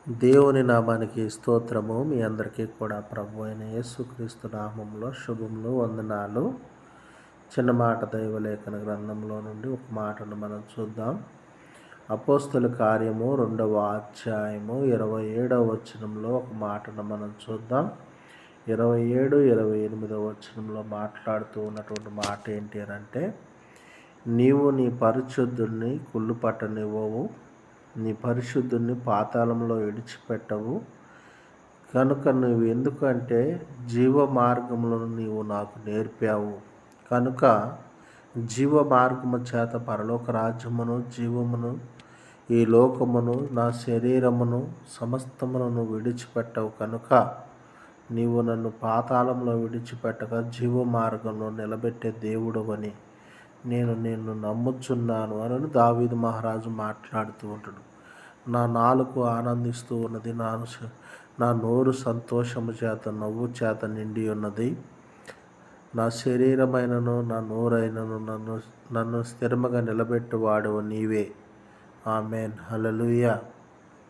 దేవుని నామానికి స్తోత్రము. మీ అందరికీ కూడా ప్రభు అయిన యేసుక్రీస్తు నామంలో శుభములు, వందనాలు. చిన్న మాట దైవలేఖన గ్రంథంలో నుండి ఒక మాటను మనం చూద్దాం. అపోస్తల కార్యము 2వ అధ్యాయము 27వ వచనంలో ఒక మాటను మనం చూద్దాం. 27, 28వ వచనంలో మాట్లాడుతూ ఉన్నటువంటి మాట ఏంటి అని అంటే, నీవు నీ పరిశుద్ధుణ్ణి కుళ్ళు పట్టనివ్వవు, నీ పరిశుద్ధుని పాతాళంలో విడిచిపెట్టవు. కనుక నువ్వు ఎందుకంటే జీవ మార్గములను నీవు నాకు నేర్పావు. కనుక జీవ మార్గము చేత పరలోక రాజ్యమును, జీవమును, ఈ లోకమును, నా శరీరమును సమస్తమును విడిచిపెట్టవు. కనుక నీవు నన్ను పాతాళంలో విడిచిపెట్టగా జీవ మార్గంలో నిలబెట్టే దేవుడవని నేను నిన్ను నమ్ముచున్నాను అని దావీదు మహారాజు మాట్లాడుతూ ఉంటాడు. నా నాలుక ఆనందిస్తూ ఉన్నది, నా నోరు సంతోషము చేత, నవ్వు చేత నిండి ఉన్నది. నా శరీరమైనను నా నోరైనను నన్ను స్థిరముగా నిలబెట్టువాడు నీవే. ఆమేన్, హల్లెలూయా.